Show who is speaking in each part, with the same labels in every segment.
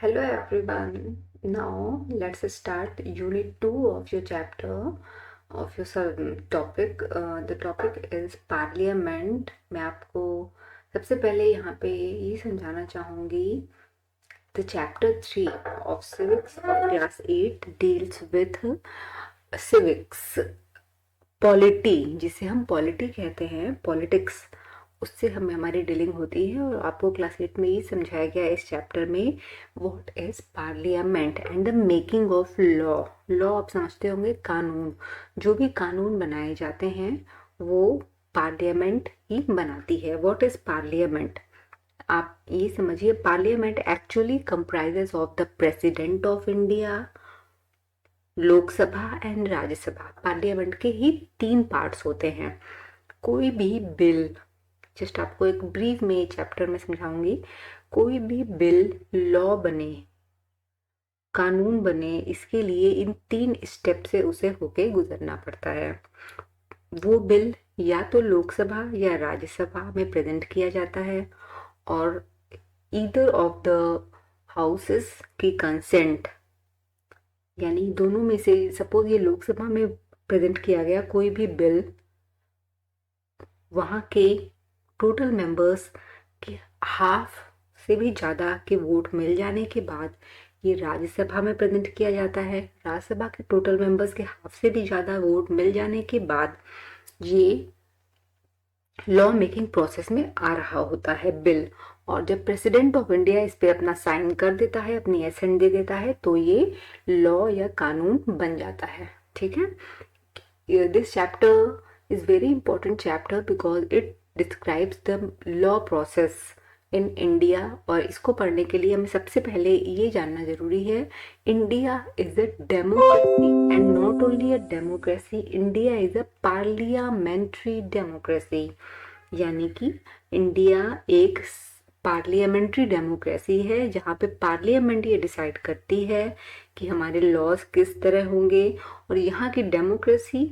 Speaker 1: Hello everyone. Now let's start unit 2 of your chapter of your topic. The topic is parliament. मैं आपको सबसे पहले यहाँ पे ये समझाना चाहूँगी. The chapter 3 of civics of class 8 deals with civics. Polity, जिसे हम पॉलिटी कहते हैं, पॉलिटिक्स, उससे हमें हमारी डीलिंग होती है. और आपको क्लास 8 में ये समझाया गया इस चैप्टर में what is parliament and the making of law. Law आप समझते होंगे, कानून. जो भी कानून बनाए जाते हैं वो पार्लियामेंट ही बनाती है. व्हाट इज पार्लियामेंट, आप ये समझिए. Parliament actually comprises of the president of India, Lok Sabha and Rajya Sabha. Parliament के ही 3 पार्ट्स होते हैं. कोई भी बिल, जस्ट आपको एक ब्रीफ में चैप्टर में समझाऊंगी. कोई भी बिल, लॉ बने, कानून बने, इसके लिए इन 3 स्टेप से उसे होके गुजरना पड़ता है. वो बिल या तो लोकसभा या राज्यसभा में प्रेजेंट किया जाता है और ईदर ऑफ द हाउसेस की कंसेंट, यानी दोनों में से, सपोज ये लोकसभा में प्रेजेंट किया गया कोई भी बिल, वहाँ के टोटल मेंबर्स के हाफ से भी ज़्यादा के वोट मिल जाने के बाद ये राज्यसभा में प्रेजेंट किया जाता है. राज्यसभा के टोटल मेंबर्स के हाफ से भी ज़्यादा वोट मिल जाने के बाद ये लॉ मेकिंग प्रोसेस में आ रहा होता है बिल. और जब प्रेसिडेंट ऑफ इंडिया इस पे अपना साइन कर देता है, अपनी एसेंट दे देता है, तो ये लॉ या कानून बन जाता है. ठीक है. This chapter is very important chapter because it describes the law process in India. और इसको पढ़ने के लिए हमें सबसे पहले ये जानना जरूरी है, India is a democracy and not only a democracy, India is a parliamentary democracy. यानी कि इंडिया एक पार्लियामेंट्री डेमोक्रेसी है जहाँ पे पार्लियामेंट ये डिसाइड करती है कि हमारे लॉज किस तरह होंगे और यहाँ की डेमोक्रेसी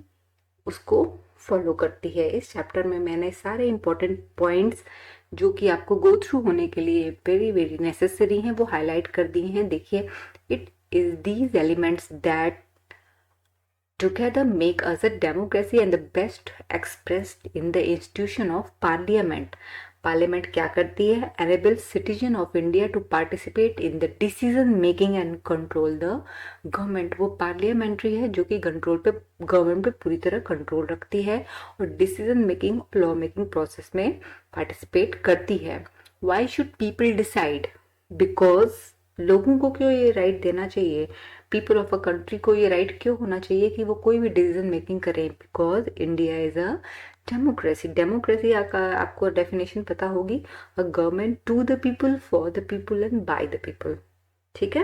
Speaker 1: उसको फॉलो करती है. इस चैप्टर में मैंने सारे इंपॉर्टेंट पॉइंट्स जो कि आपको गो थ्रू होने के लिए वेरी वेरी नेसेसरी हैं वो हाईलाइट कर दिए हैं. देखिए, it is these elements that together make us a democracy and the best expressed in the institution of parliament. Parliament क्या करती है? Enable citizen of India to participate in the decision making and control the government. वो parliamentary है जो कि government पे पूरी तरह कंट्रोल रखती है और decision making, law making process में पार्टिसिपेट करती है. Why should people decide? Because लोगों को क्यों ये राइट देना चाहिए? पीपल ऑफ अ कंट्री को ये राइट क्यों होना चाहिए कि वो कोई भी डिसीजन मेकिंग करें? Because India is a democracy. Democracy आपको डेफिनेशन पता होगी, a government to the people, for the people and by the people. ठीक है,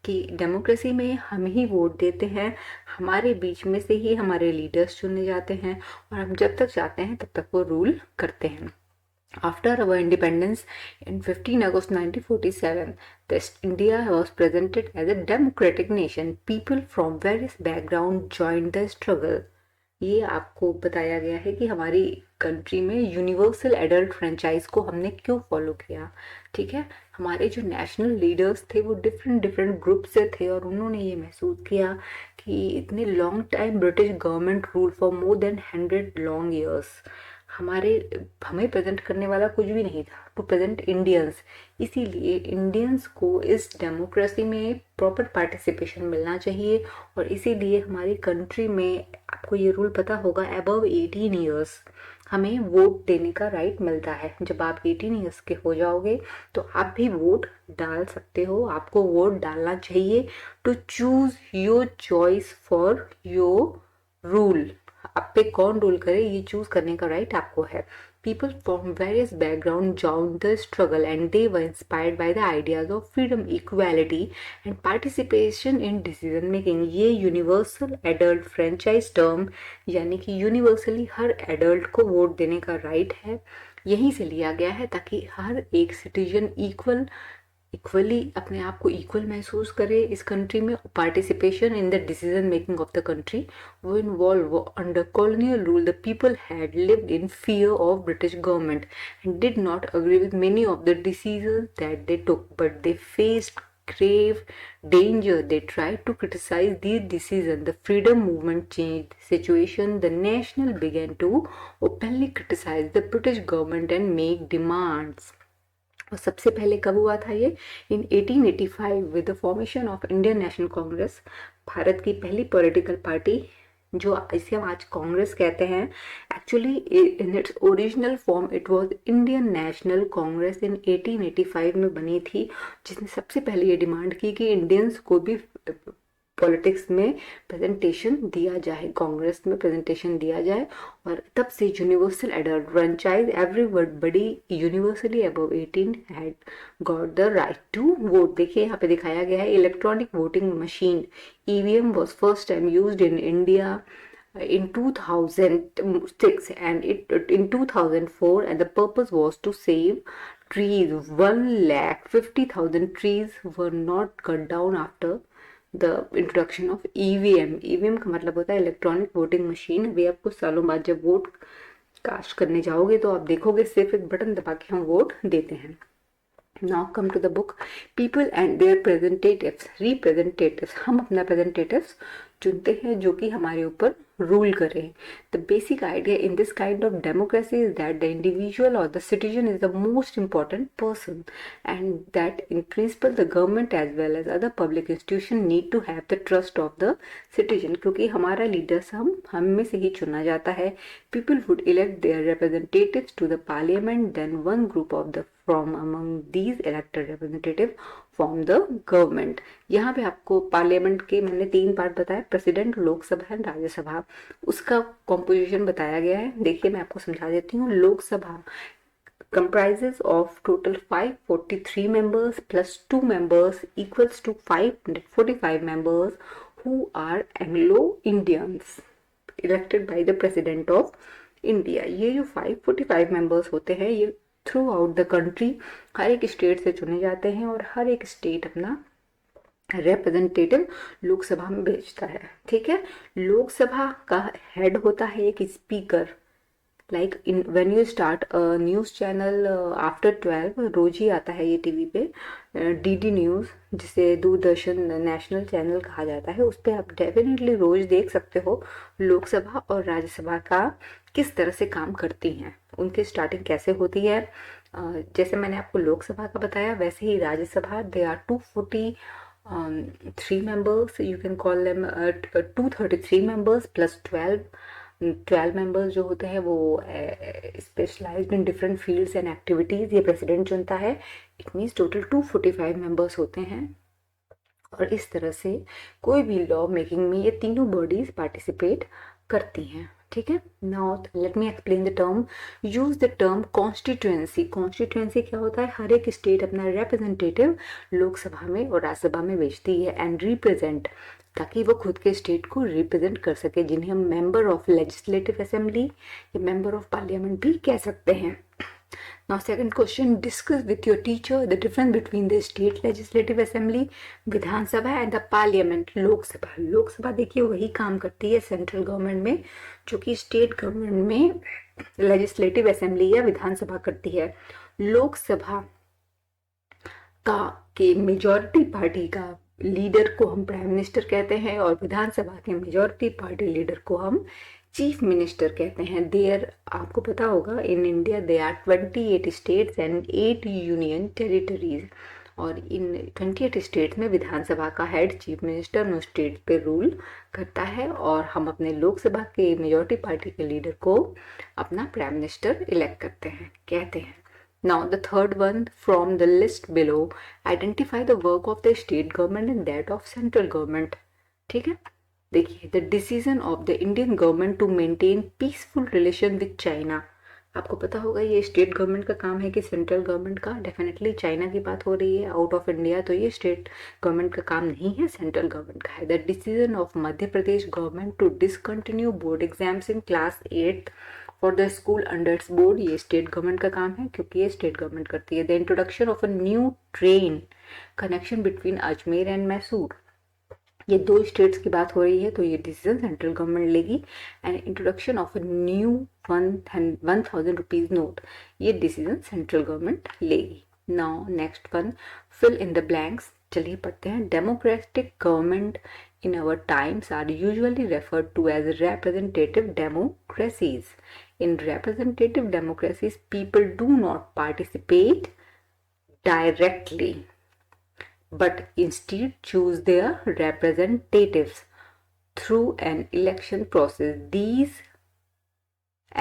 Speaker 1: कि डेमोक्रेसी में हम ही वोट देते हैं, हमारे बीच में से ही हमारे लीडर्स चुने जाते हैं और हम जब तक चाहते हैं तब तक वो रूल करते हैं. After our independence in 15 August 1947, India was presented as a democratic nation. People from various backgrounds joined the struggle. ये आपको बताया गया है कि हमारी कंट्री में यूनिवर्सल एडल्ट फ्रेंचाइज को हमने क्यों फॉलो किया. ठीक है, हमारे जो नेशनल लीडर्स थे वो डिफरेंट डिफरेंट ग्रुप से थे और उन्होंने ये महसूस किया कि इतने long time British government rule for more than 100 long years, हमें प्रेजेंट करने वाला कुछ भी नहीं था टू प्रेजेंट इंडियंस. इसीलिए इंडियंस को इस डेमोक्रेसी में प्रॉपर पार्टिसिपेशन मिलना चाहिए और इसीलिए हमारी कंट्री में, आपको ये रूल पता होगा, अबव 18 ईयर्स हमें वोट देने का राइट मिलता है. जब आप 18 ईयर्स के हो जाओगे तो आप भी वोट डाल सकते हो. आपको वोट डालना चाहिए to choose your choice for your rule. आप पे कौन रूल करे ये चूज करने का राइट आपको है. People from various background join the struggle and they were inspired by the ideas of freedom, equality and participation in decision making. ये यूनिवर्सल एडल्ट फ्रेंचाइज टर्म, यानी कि यूनिवर्सली हर एडल्ट को वोट देने का राइट है, यहीं से लिया गया है ताकि हर एक सिटीजन इक्वली अपने आप को इक्वल महसूस करे इस कंट्री में. Participation in the decision making of the country वो involve. Under colonial rule the people had lived in fear of British government and did not agree with many of the decisions that they took, but they faced grave danger. They tried to criticize these decisions. The freedom movement changed the situation. The nation began to openly criticize the British government and make demands. और सबसे पहले कब हुआ था ये? इन 1885 with the formation of Indian National Congress, Bharat की पहली political party जो इसे हम आज कांग्रेस कहते हैं। Actually in its original form it was Indian National Congress in 1885 में बनी थी, जिसने सबसे पहले ये डिमांड की कि इंडियंस को भी पॉलिटिक्स में प्रेजेंटेशन दिया जाए, कांग्रेस में प्रेजेंटेशन दिया जाए। और तब से universal adult franchise everybody universally above 18 had got the right to vote. देखिए यहाँ पे दिखाया गया है electronic voting machine EVM was first time used in India in 2006 and in 2004, and the purpose was to save trees. 1,50,000 trees were not cut down after the introduction of EVM. EVM का मतलब होता है electronic voting machine. वे आप कुछ सालों बाद जब vote cast करने जाओगे तो आप देखोगे सिर्फ एक बटन दबा के हम वोट देते हैं। Now come to the book people and their representatives। हम अपना representatives चुनते हैं जो कि हमारे ऊपर रूल करें। The basic idea in this kind of democracy is that the individual or the citizen is the most important person, and that in principle the government as well as other public institutions need to have the trust of the citizen। क्योंकि हमारा leaders हम में से ही चुना जाता है। People would elect their representatives to the parliament, then one group of the from among these elected representative form the government। यहाँ पे आपको पार्लियामेंट के मैंने 3 पार्ट बताया, प्रेसिडेंट, लोकसभा एंड राज्यसभा, उसका कॉम्पोजिशन बताया गया है। देखिए मैं आपको समझा देती हूँ। Lok Sabha comprises of total 543 members plus 2 members equals to 545 members who are Anglo-Indians elected by the President of India। ये जो 545 members होते हैं ये थ्रू आउट द कंट्री हर एक स्टेट से चुने जाते हैं और हर एक स्टेट अपना रिप्रेजेंटेटिव लोकसभा में भेजता है। ठीक है, लोकसभा का हेड होता है एक speaker. Like in when you start news channel after 12 रोज ही आता है ये टीवी पे, डीडी न्यूज़ जिसे दूरदर्शन नेशनल चैनल कहा जाता है, उस पर आप डेफिनेटली रोज देख सकते हो लोकसभा और राज्यसभा का किस तरह से काम करती हैं, उनकी स्टार्टिंग कैसे होती है। जैसे मैंने आपको लोकसभा का बताया वैसे ही Rajya Sabha there are 243 members, you can call them 233 members plus 12 members जो होते हैं वो specialized in different fields and activities, ये प्रेसिडेंट चुनता है। इट मीन्स टोटल 245 मेंबर्स होते हैं। और इस तरह से कोई भी लॉ मेकिंग में ये तीनों बॉडीज पार्टिसिपेट करती हैं। ठीक है, now let me explain the term. Use the term constituency. Constituency क्या होता है? हर एक स्टेट अपना रिप्रेजेंटेटिव लोकसभा में और राज्यसभा में भेजती है एंड रिप्रेजेंट, ताकि वो खुद के स्टेट को रिप्रेजेंट कर सके, जिन्हें हम मेंबर ऑफ लेजिस्लेटिव असेंबली या मेंबर ऑफ पार्लियामेंट भी कह सकते हैं। Now second question, discuss with your teacher the difference between the state legislative assembly, Vidhan Sabha and the parliament, Lok Sabha. Lok Sabha देखिए वही काम करती है सेंट्रल गवर्नमेंट में जो कि स्टेट गवर्नमेंट में लेजिस्लेटिव असेंबली या विधानसभा करती है। लोकसभा का के मेजॉरिटी पार्टी का लीडर को हम प्राइम मिनिस्टर कहते हैं और विधानसभा के मेजॉरिटी पार्टी लीडर को हम चीफ मिनिस्टर कहते हैं। देयर आपको पता होगा in India they are 28 states and 8 union territories, और इन 28 स्टेट्स में विधानसभा का हेड चीफ मिनिस्टर उन स्टेट पे रूल करता है और हम अपने लोकसभा के मेजॉरिटी पार्टी के लीडर को अपना प्राइम मिनिस्टर इलेक्ट करते हैं, कहते हैं। Now the third one from the list below, identify the work of the state government and that of central government। ठीक है, देखिए the decision of the Indian government to maintain peaceful relation with China। आपको पता होगा ये state government का काम है कि सेंट्रल गवर्नमेंट का। डेफिनेटली चाइना की बात हो रही है आउट ऑफ इंडिया, तो ये स्टेट गवर्नमेंट का काम नहीं है, सेंट्रल गवर्नमेंट का है। The decision of Madhya Pradesh government to discontinue board exams in class 8 for the school under its board, ये स्टेट गवर्नमेंट का काम है क्योंकि ये स्टेट गवर्नमेंट करती है। The introduction of a new train connection between Ajmer and Mysore, ये 2 स्टेट्स की बात हो रही है तो ये डिसीजन सेंट्रल गवर्नमेंट लेगी। And introduction of a new 1000 rupees note, ये डिसीजन सेंट्रल गवर्नमेंट लेगी। Now next one, fill in the blanks. चलिए पढ़ते हैं। Democratic government in our times are usually referred to as representative democracies. In representative democracies, people do not participate directly but instead choose their representatives through an election process. These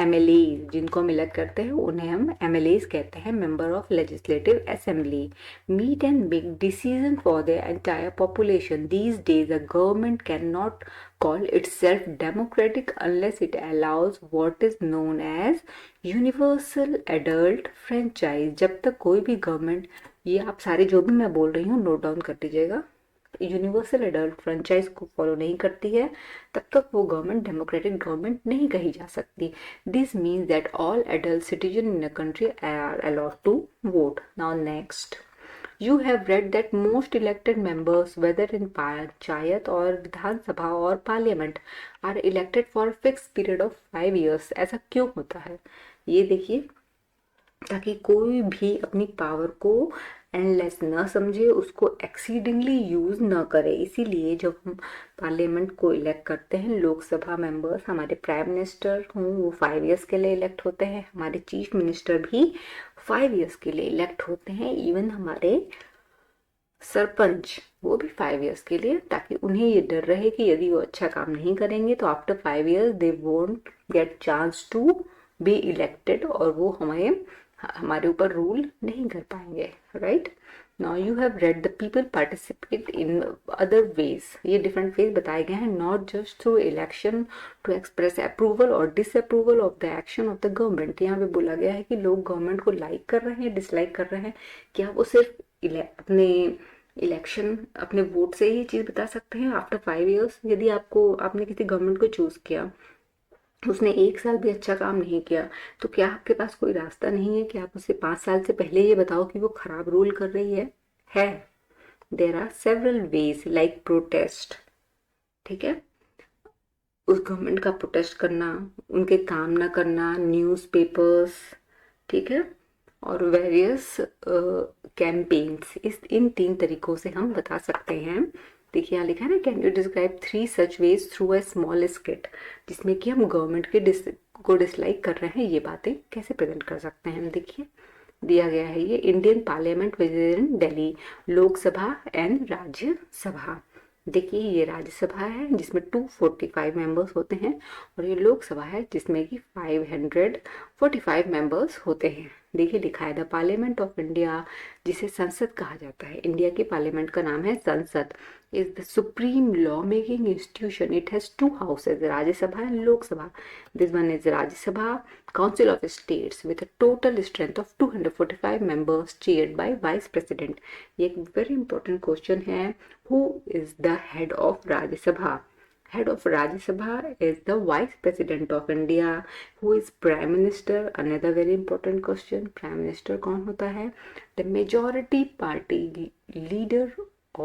Speaker 1: MLAs जिनको हम elect करते हैं उन्हें हम MLAs कहते हैं, member of legislative assembly, meet and make decision for the entire population. These days a government can not call itself democratic unless it allows what is known as universal adult franchise. जब तक कोई भी government, ये आप सारे जो भी मैं बोल रही हूँ नोट डाउन कर लीजिएगा, यूनिवर्सल एडल्ट फ्रेंचाइज को फॉलो नहीं करती है तब तक वो गवर्नमेंट डेमोक्रेटिक गवर्नमेंट नहीं कही जा सकती. This means that all adult citizen in a country are allowed to vote. Now next, you have read that most elected members whether in panchayat और विधानसभा और parliament are elected for a fixed period of 5 years. ऐसा क्यों होता है ये देखिए, ताकि कोई भी अपनी पावर को एंडलेस न समझे, उसको एक्सीडिंगली यूज न करे. इसीलिए जब हम पार्लियामेंट को इलेक्ट करते हैं, लोकसभा मेंबर्स, हमारे प्राइम मिनिस्टर हों वो 5 इयर्स के लिए इलेक्ट होते हैं, हमारे चीफ मिनिस्टर भी 5 इयर्स के लिए इलेक्ट होते हैं, इवन हमारे सरपंच वो भी 5 इयर्स के लिए, ताकि उन्हें ये डर रहे कि यदि वो अच्छा काम नहीं करेंगे तो after 5 years they won't get chance to be elected और वो हमारे ऊपर रूल नहीं कर पाएंगे. Right. Now you have read the people participate in other ways. ये डिफरेंट वेज बताए गए हैं, not just through election to express approval और disapproval of the action of the government. यहाँ पे बोला गया है कि लोग गवर्नमेंट को लाइक कर रहे हैं, डिसलाइक कर रहे हैं. क्या वो सिर्फ अपने इलेक्शन, अपने वोट से ही चीज़ बता सकते हैं? आफ्टर 5 इयर्स यदि आपने किसी गवर्नमेंट को चूज किया, उसने 1 साल भी अच्छा काम नहीं किया, तो क्या आपके पास कोई रास्ता नहीं है कि आप उसे 5 साल से पहले ये बताओ कि वो खराब रूल कर रही है. There are several ways like protest. ठीक है, उस गवर्नमेंट का प्रोटेस्ट करना, उनके काम ना करना, न्यूज़पेपर्स, ठीक है, और वेरियस कैंपेन्स. इन 3 तरीकों से हम बता सकते हैं. देखिए यहाँ लिखा है ना, can you describe 3 such ways through a small skit, जिसमें कि हम गवर्नमेंट के को डिसलाइक कर रहे हैं, ये बातें कैसे प्रेजेंट कर सकते हैं. देखिए दिया गया है ये, Indian parliament visit Delhi, Lok Sabha and Rajya Sabha. देखिए ये राज्यसभा है जिसमें 245 मेंबर्स होते हैं और ये लोकसभा है जिसमें कि 545 मेंबर्स होते हैं. देखिए लिखा है द पार्लियामेंट ऑफ इंडिया, जिसे संसद कहा जाता है. इंडिया की पार्लियामेंट का नाम है संसद. Is the supreme law making institution. It has 2 houses, Rajya Sabha and Lok Sabha. This one is Rajya Sabha council of states with a total strength of 245 members chaired by vice president. ये एक वेरी इंपॉर्टेंट क्वेश्चन है. Who is the head of Rajya Sabha? Head of Rajya Sabha is the Vice President of India. Who is Prime Minister? Another very important question. Prime Minister कौन होता है? The majority party leader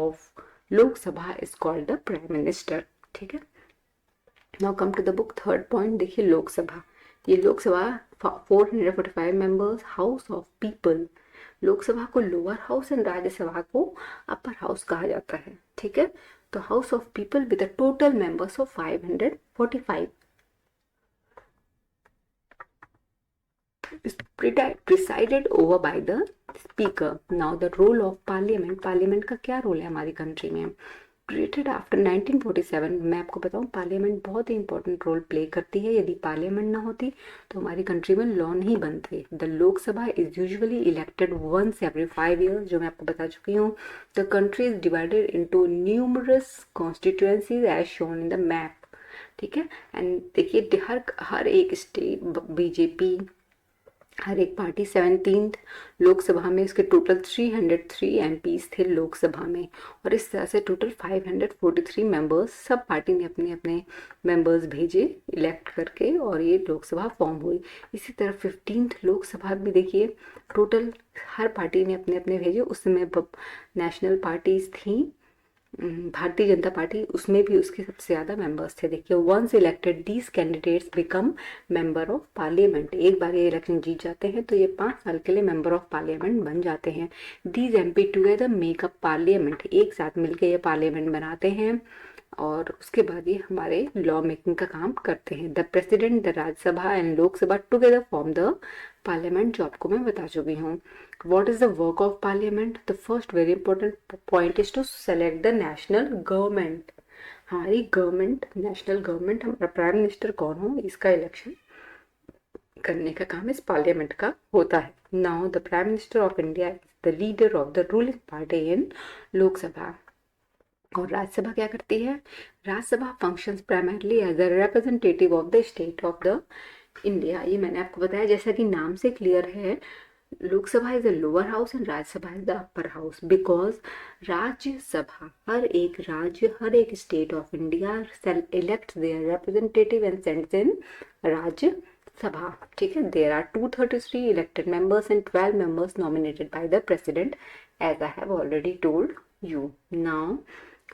Speaker 1: of Lok Sabha is called the Prime Minister. ठीक है. Now come to the book. Third point देखिए, लोकसभा. ये Lok Sabha 445 members, House of People. Lok Sabha को lower house and Rajya Sabha को upper house कहा जाता है. ठीक है, तो house of people with a total members of 545 is presided over by the speaker. Now the role of parliament. Parliament का क्या रोल है हमारी कंट्री में? Created after 1947. मैं आपको बताऊं, पार्लियामेंट बहुत ही इंपॉर्टेंट रोल प्ले करती है. यदि पार्लियामेंट ना होती तो हमारी कंट्री में लॉ नहीं बनते. The Loksabha is usually elected once every 5 years, जो मैं आपको बता चुकी हूँ. The country is divided into numerous constituencies as shown in the map. ठीक है, एंड देखिए हर एक स्टेट, बीजेपी, हर एक पार्टी 17th लोकसभा में, इसके टोटल 303 MPs थे लोकसभा में, और इस तरह से टोटल 543 मेंबर्स, सब पार्टी ने अपने अपने मेंबर्स भेजे इलेक्ट करके और ये लोकसभा फॉर्म हुई. इसी तरह 15th लोकसभा में देखिए टोटल हर पार्टी ने अपने अपने भेजे. उस समय नेशनल पार्टीज थी भारतीय जनता पार्टी, उसमें भी उसके सबसे ज़्यादा मेंबर्स थे। देखिए, once elected these candidates become member of parliament. एक बार ये इलेक्शन जीत जाते हैं तो ये 5 साल के लिए मेंबर ऑफ पार्लियामेंट बन जाते हैं। These MP together make up parliament, एक साथ मिलकर ये पार्लियामेंट बनाते हैं और उसके बाद ये हमारे लॉ मेकिंग का काम करते हैं। The president, the Rajya Sabha and Lok Sabha together form the parliament, जो आपको मैं बता चुकी हूँ। What is the work of parliament? The first very important point is to select the national government. हमारी गवर्नमेंट, नेशनल गवर्नमेंट, हमारा प्राइम मिनिस्टर कौन हो, इसका इलेक्शन करने का काम इस पार्लियामेंट का होता है। Now the prime minister of India is the leader of the ruling party in Loksabha. और राज्यसभा क्या करती है? Rajyasabha functions primarily as a representative of the state of the India. ये मैंने आपको बताया, जैसा कि नाम से क्लियर है, Lok Sabha is a lower house and Rajya Sabha is the upper house, because Rajya Sabha हर एक राज्य, हर एक state of India elect their representative and sends in Rajya Sabha. ठीक है, there are 233 elected members and 12 members nominated by the president, as I have already told you. Now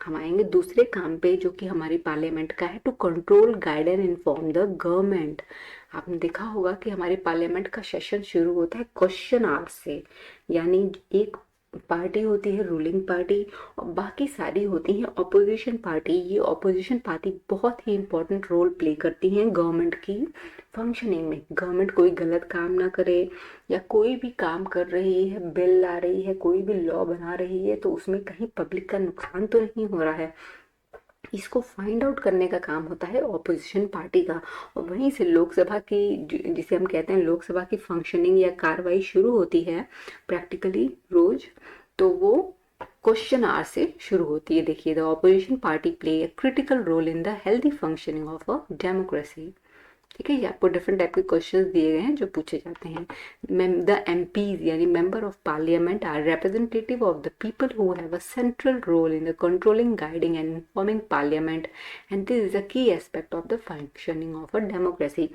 Speaker 1: हम आएंगे दूसरे काम पे, जो कि हमारी पार्लियामेंट का है, to control, guide and inform the government. आपने देखा होगा कि हमारे पार्लियामेंट का सेशन शुरू होता है क्वेश्चन आवर से, यानी एक पार्टी होती है रूलिंग पार्टी और बाकी सारी होती हैं ऑपोजिशन पार्टी। ये ऑपोजिशन पार्टी बहुत ही इंपॉर्टेंट रोल प्ले करती हैं गवर्नमेंट की फंक्शनिंग में। गवर्नमेंट कोई गलत काम ना करे, या कोई भी काम कर रही है, बिल ला रही है, कोई भी लॉ बना रही है, तो उसमें कहीं पब्लिक का नुकसान तो नहीं हो रहा है, इसको फाइंड आउट करने का काम होता है ऑपोजिशन पार्टी का। और वहीं से लोकसभा की, जिसे हम कहते हैं लोकसभा की फंक्शनिंग या कार्रवाई शुरू होती है प्रैक्टिकली रोज, तो वो क्वेश्चन आवर से शुरू होती है। देखिए, the opposition party play a critical role in the healthy functioning of a democracy. ठीक है, ये आपको डिफरेंट टाइप के क्वेश्चंस दिए गए हैं जो पूछे जाते हैं। द एमपीज यानी member of parliament are representative of the people who have a central role in the controlling, guiding and informing parliament, and this is a key aspect of the functioning of a democracy.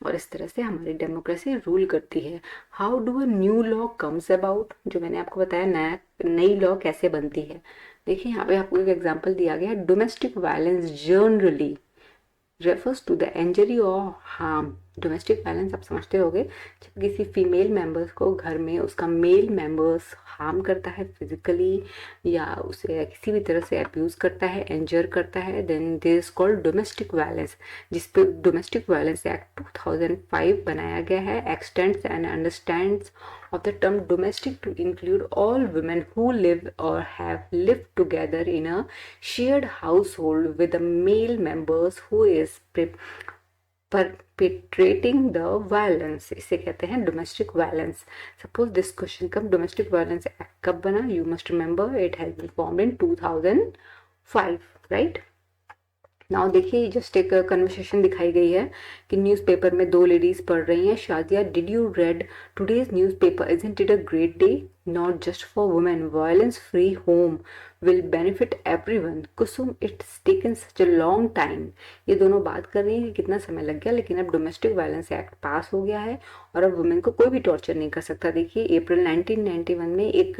Speaker 1: और इस तरह से हमारी democracy rule करती है। How do a new law comes about, जो मैंने आपको बताया नई लॉ कैसे बनती है। देखिए, यहाँ पे आपको एक एग्जाम्पल दिया गया है। Domestic violence generally refers to the injury or harm। Domestic violence आप समझते होंगे, जब किसी फीमेल मेंबर्स को घर में उसका मेल मेंबर्स हार्म करता है फिजिकली, या उसे किसी भी तरह से अब्यूज़ करता है, इंजर करता है, then this is called domestic violence, जिस पे डोमेस्टिक वायलेंस एक्ट 2005 बनाया गया है। Extends and understands of the term domestic to include all women who live or have lived together in a shared household with the male members who is perpetrating the violence। इसे कहते हैं domestic violence. Suppose this question come, domestic violence act कब बना? You must remember it has been formed in 2005, right. Now देखिए, just एक conversation दिखाई गई है कि न्यूज़पेपर में 2 लेडीज पढ़ रही हैं। Shadiya, did you read today's newspaper? Isn't it a great day? Not just for women, violence free home will benefit everyone. Kusum, it's taken such a long time. ये दोनों बात कर रही हैं कि कितना समय लग गया, लेकिन अब डोमेस्टिक वायलेंस एक्ट पास हो गया है और अब वुमेन को कोई भी टॉर्चर नहीं कर सकता। देखिए, अप्रैल 1991 में एक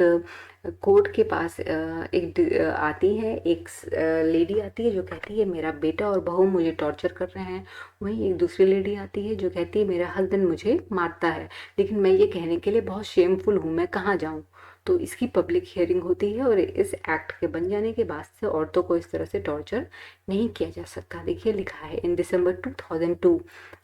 Speaker 1: कोर्ट के पास एक आती है, एक लेडी आती है जो कहती है मेरा बेटा और बहू मुझे टॉर्चर कर रहे हैं। वहीं एक दूसरी लेडी आती है जो कहती है मेरा हस्बैंड मुझे मारता है, लेकिन मैं ये कहने के लिए बहुत शेमफुल हूँ, मैं कहाँ जाऊँ। तो इसकी पब्लिक हियरिंग होती है और इस एक्ट के बन जाने के बाद से औरतों को इस तरह से टॉर्चर नहीं किया जा सकता। देखिए, लिखा है इन दिसंबर 2002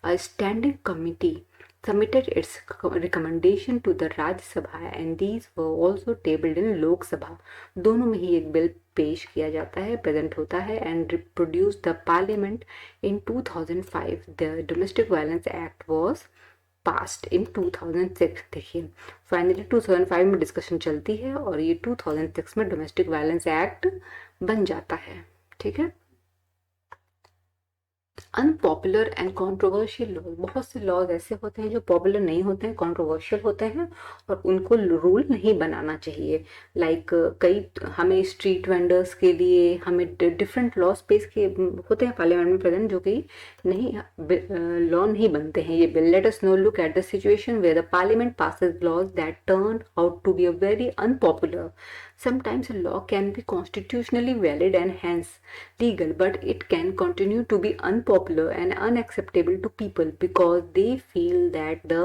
Speaker 1: a standing committee submitted its recommendation to the Rajya Sabha and these were also tabled in Lok Sabha। दोनों में ही एक बिल पेश किया जाता है, प्रेजेंट होता है and reproduced the parliament in 2005। The Domestic Violence Act was passed in 2006। देखिए, फाइनली 2005 में डिस्कशन चलती है और ये 2006 में डोमेस्टिक वायलेंस एक्ट बन जाता है। ठीक है। अनपॉपुलर एंड कंट्रोवर्शियल लॉज, बहुत से लॉज ऐसे होते हैं जो पॉपुलर नहीं होते हैं, कंट्रोवर्शियल होते हैं और उनको रूल नहीं बनाना चाहिए। लाइक कई हमें स्ट्रीट वेंडर्स के लिए हमें डिफरेंट लॉ स्पेस के होते हैं पार्लियामेंट में प्रेजेंट, जो कि नहीं लॉ नहीं बनते हैं ये bill. Let us now look at the situation where the parliament passes laws that turn out to be a very unpopular. Sometimes a law can be constitutionally valid and hence legal, but it can continue to be unpopular and unacceptable to people because they feel that the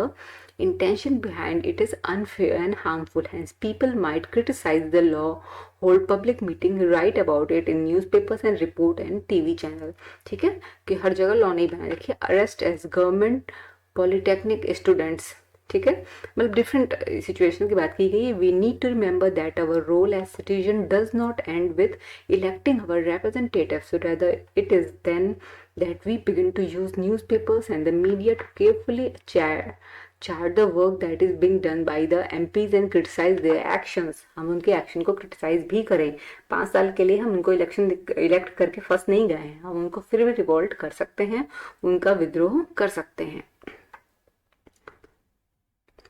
Speaker 1: intention behind it is unfair and harmful. Hence, people might criticize the law, hold public meeting, write about it in newspapers and report and TV channel. ठीक है कि हर जगह law नहीं बनाए रखिए. Arrest as government polytechnic students, ठीक है, मतलब डिफरेंट सिचुएशन की बात की गई है. We need to remember that our role as citizen does not end with electing our representative, so rather it is then that we begin to use newspapers and the media to carefully chart the work that is being done by the MPs and criticize their actions. हम उनके action को criticise भी करें. 5 साल के लिए हम उनको इलेक्ट करके फंस नहीं गए हैं, हम उनको फिर भी रिवोल्ट कर सकते हैं, उनका विद्रोह कर सकते हैं.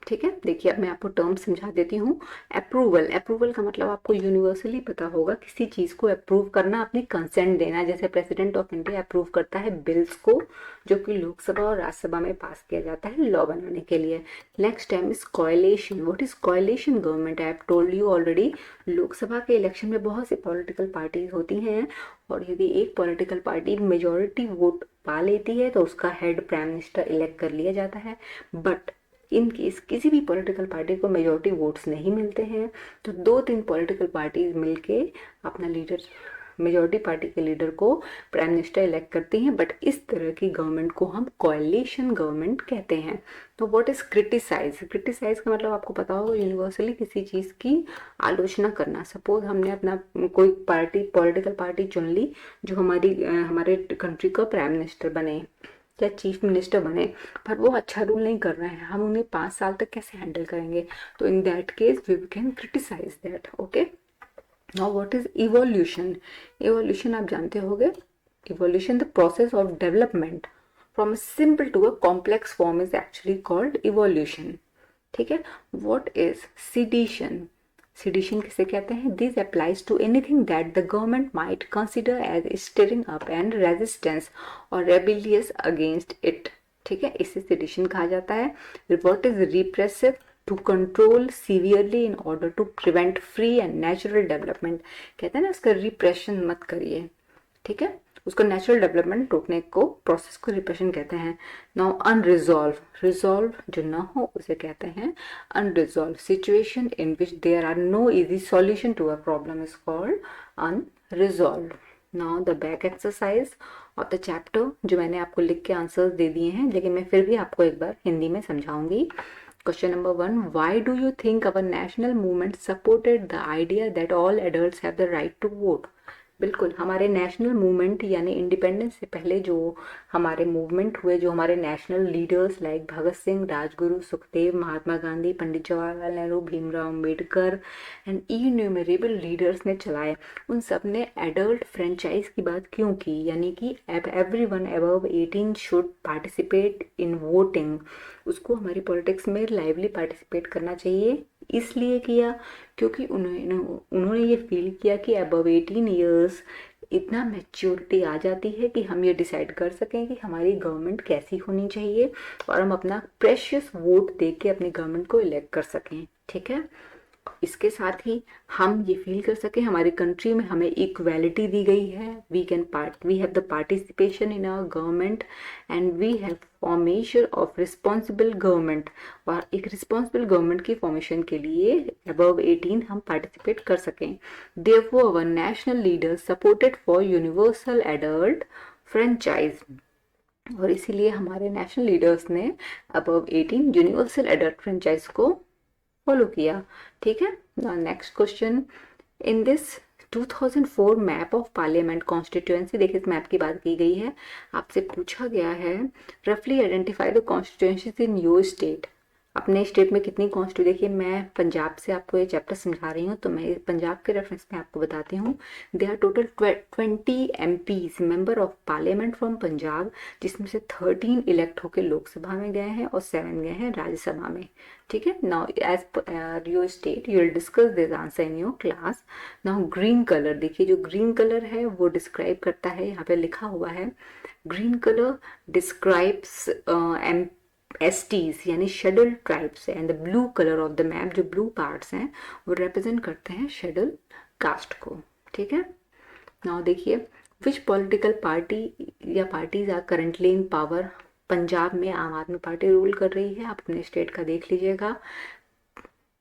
Speaker 1: ठीक है, देखिए अब मैं आपको टर्म समझा देती हूँ. अप्रूवल, अप्रूवल का मतलब आपको यूनिवर्सली पता होगा, किसी चीज को अप्रूव करना, अपनी कंसेंट देना. जैसे प्रेसिडेंट ऑफ इंडिया अप्रूव करता है बिल्स को जो कि लोकसभा और राज्यसभा में पास किया जाता है लॉ बनाने के लिए. Next time is coalition. What is coalition government? I have told you already. Lok Sabha के इलेक्शन में बहुत सी पॉलिटिकल पार्टीज होती हैं और यदि एक पॉलिटिकल पार्टी मेजोरिटी वोट पा लेती है तो उसका हेड प्राइम मिनिस्टर इलेक्ट कर लिया जाता है. बट इन केस किसी भी पॉलिटिकल पार्टी को मेजोरिटी वोट्स नहीं मिलते हैं तो 2-3 पॉलिटिकल पार्टीज मिलके अपना लीडर, मेजोरिटी पार्टी के लीडर को प्राइम मिनिस्टर इलेक्ट करती हैं. बट इस तरह की गवर्नमेंट को हम कोएलिशन गवर्नमेंट कहते हैं. तो व्हाट इज क्रिटिसाइज? क्रिटिसाइज का मतलब आपको पता होगा यूनिवर्सली किसी चीज़ की आलोचना करना. सपोज हमने अपना कोई पार्टी, पॉलिटिकल पार्टी चुन ली जो हमारे कंट्री का प्राइम मिनिस्टर बने या चीफ मिनिस्टर बने, पर वो अच्छा रूल नहीं कर रहे हैं, हम उन्हें 5 साल तक कैसे हैंडल करेंगे? तो in that case we can criticise that. Okay, now what is evolution? Evolution आप जानते होंगे. Evolution, the process of development from a simple to a complex form is actually called evolution. ठीक है. What is sedition? Sedition किसे कहते हैं? This applies to anything that the government might consider as stirring up and resistance or rebellious against it. ठीक है, इसे sedition कहा जाता है. What is repressive? To control severely in order to prevent free and natural development. कहते हैं ना इसका repression मत करिए. ठीक है, उसको नेचुरल डेवलपमेंट रोकने को प्रोसेस को रिप्रेशन कहते हैं. नाउ अनरिजॉल्व, रिजॉल्व जो ना हो उसे कहते हैं unresolved. Situation in which there are no easy solution to a problem is called unresolved. Now the back exercise of the chapter, जो मैंने आपको लिख के आंसर्स दे दिए हैं लेकिन मैं फिर भी आपको एक बार हिंदी में समझाऊंगी. Question number 1, why do you think our national movement supported the idea that all adults have the right to vote? बिल्कुल, हमारे नेशनल मूवमेंट यानी इंडिपेंडेंस से पहले जो हमारे मूवमेंट हुए, जो हमारे national leaders like Bhagat Singh, Rajguru, Sukhdev, Mahatma Gandhi, Pandit Jawaharlal Nehru, Bhimrao Ambedkar and innumerable leaders ने चलाए, उन सब ने एडल्ट फ्रेंचाइज की बात क्यों की? यानी कि everyone above 18 should participate in voting. उसको हमारी पॉलिटिक्स में लाइवली पार्टिसिपेट करना चाहिए. इसलिए किया क्योंकि उन्होंने ये फील किया कि अबव 18 ईयर्स इतना मैच्योरिटी आ जाती है कि हम ये डिसाइड कर सकें कि हमारी गवर्नमेंट कैसी होनी चाहिए और हम अपना प्रेशियस वोट दे के अपनी गवर्नमेंट को इलेक्ट कर सकें. ठीक है, इसके साथ ही हम ये फील कर सके हमारी कंट्री में हमें इक्वालिटी दी गई है. We have the participation in our government and we have formation of responsible government. और एक रिस्पॉन्सिबल गवर्नमेंट की फॉर्मेशन के लिए अबव 18 हम पार्टिसिपेट कर सकें. Therefore our national leaders supported for universal adult franchise. और इसीलिए हमारे नेशनल लीडर्स ने अबव 18 यूनिवर्सल एडल्ट फ्रेंचाइज को फॉलो किया. ठीक है. Next question, in this 2004 map of parliament constituency, देखिए इस मैप की बात की गई है, आपसे पूछा गया है रफली identify the constituencies in your state. अपने स्टेट में कितनी कॉन्स्टिट्यू, देखिए मैं पंजाब से आपको ये चैप्टर समझा रही हूँ तो मैं पंजाब के रेफरेंस में आपको बताती हूँ. They are total 20 MPs member of parliament from Punjab, जिसमें से 13 इलेक्ट होकर लोकसभा में गए हैं और 7 गए हैं राज्यसभा में. ठीक है. Now as per your state you will discuss this answer in your class. Now green colour, देखिए जो ग्रीन कलर है वो डिस्क्राइब करता है, यहाँ पे लिखा हुआ है ग्रीन कलर डिस्क्राइब्स एसटीज यानी शेड्यूल्ड ट्राइब्स है, and the blue colour of the map, जो ब्लू पार्ट्स हैं वो रिप्रेजेंट करते हैं शेड्यूल्ड कास्ट को। ठीक है, नाउ देखिए, विच पॉलिटिकल पार्टी या parties are currently in power. Punjab में आम आदमी पार्टी रूल कर रही है, आप अपने स्टेट का देख लीजिएगा।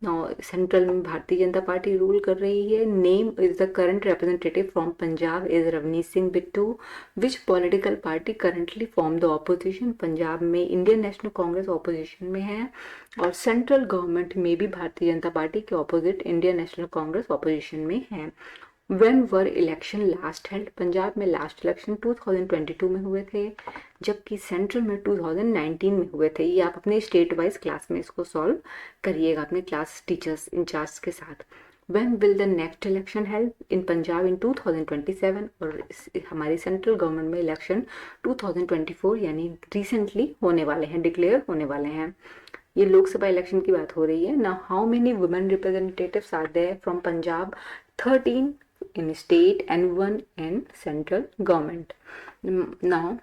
Speaker 1: नाउ सेंट्रल में भारतीय जनता पार्टी रूल कर रही है। Name is the current representative from Punjab is Ravneet Singh Bittu. Which political party currently form the opposition. Punjab में इंडियन नेशनल कांग्रेस ऑपोजिशन में है, और सेंट्रल गवर्नमेंट में भी भारतीय जनता पार्टी के opposite Indian National Congress opposition में है। When were election last held? Punjab में लास्ट इलेक्शन 2022 में हुए थे, जबकि सेंट्रल में 2019 में हुए थे। ये आप अपने स्टेट वाइज क्लास में इसको सॉल्व करिएगा अपने क्लास टीचर्स इंचार्ज के साथ। When will the next election held? in Punjab in 2027, और हमारी सेंट्रल गवर्नमेंट में इलेक्शन 2024 यानी रिसेंटली होने वाले हैं, डिक्लेयर होने वाले हैं। ये लोकसभा इलेक्शन की बात हो रही है ना। How many women representatives are there from Punjab? 13 in state and 1 in central government. Now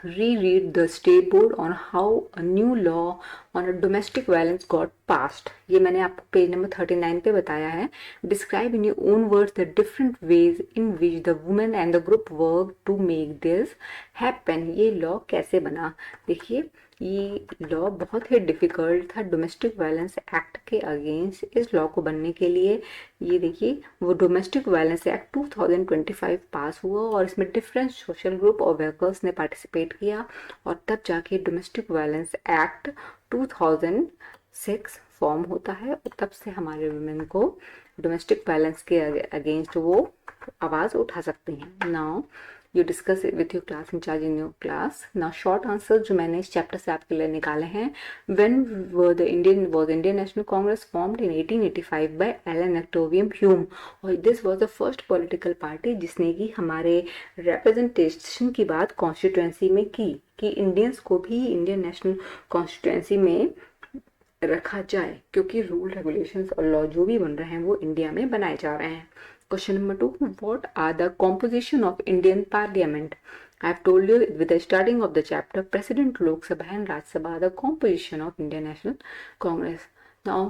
Speaker 1: reread the state board on how a new law on a domestic violence got passed. ये मैंने आपको पेज नंबर 39 पे बताया है। Describe in your own words the different ways in which the women and the group worked to make this happen. ये law कैसे बना? देखिए, ये लॉ बहुत ही डिफ़िकल्ट था डोमेस्टिक वायलेंस एक्ट के अगेंस्ट। इस लॉ को बनने के लिए ये देखिए, वो डोमेस्टिक वायलेंस एक्ट 2025 पास हुआ, और इसमें डिफरेंट सोशल ग्रुप और वर्कर्स ने पार्टिसिपेट किया, और तब जाके डोमेस्टिक वायलेंस एक्ट 2006 फॉर्म होता है, और तब से हमारे वुमेन को डोमेस्टिक वायलेंस के अगेंस्ट वो आवाज़ उठा सकती हैं। Now you discuss with your class incharge in your class. Now short answer जो मैंने इस चैप्टर से आपके लिए निकाले हैं। When was Indian National Congress formed in 1885 by Allan Octavian Hume, और this was the first political party जिसने कि हमारे रिप्रेजेंटेशन की बात कॉन्स्टिट्यूएंसी में की, कि इंडियंस को भी इंडियन नेशनल कॉन्स्टिट्यूएंसी में रखा जाए, क्योंकि रूल रेगुलेशंस और लॉ जो भी बन रहे हैं वो इंडिया में बनाए जा रहे हैं। Question number 2, what are the composition of Indian Parliament? I have told you with the starting of the chapter, President, Lok Sabha and Raj Sabha are the composition of Indian National Congress. Now,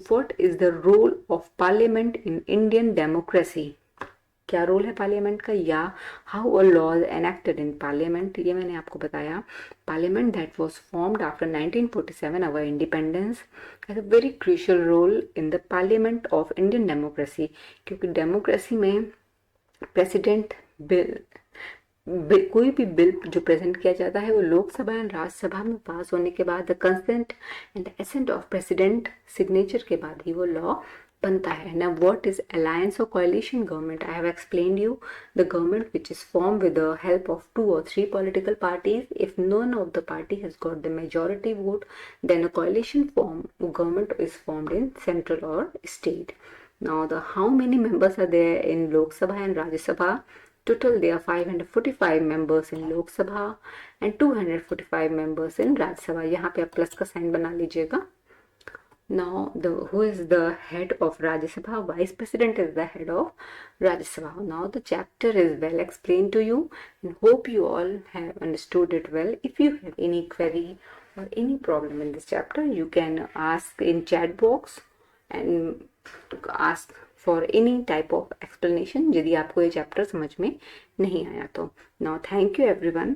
Speaker 1: what is the role of Parliament in Indian democracy? क्या role है parliament का, या how a law enacted in parliament, ये मैंने आपको बताया। Parliament that was formed after 1947 our independence has a very crucial role in the parliament of Indian democracy, क्योंकि democracy में प्रेसिडेंट कोई भी बिल जो प्रेजेंट किया जाता है वो लोकसभा एंड राज्यसभा में पास होने के बाद the consent and the ascent of president signature के बाद ही वो लॉ बनता है ना। व्हाट इज अलायंस और coalition government? I have explained you the government which is form with the help of 2 or 3 political parties. If none of the party has got the majority vote, then a coalition form government is formed in central और state. Now the how many members are there in Lok Sabha and Rajya Sabha? Total there are 545 members in Lok Sabha and 245 members in Rajya Sabha. यहाँ पे आप plus का sign बना लीजिएगा। Now who is the head of Rajya Sabha? Vice President is the head of Rajya Sabha. Now the chapter is well explained to you and hope you all have understood it well. If you have any query or any problem in this chapter, you can ask in chat box and ask for any type of explanation यदि आपको ये chapter समझ में नहीं आया तो। Now thank you everyone.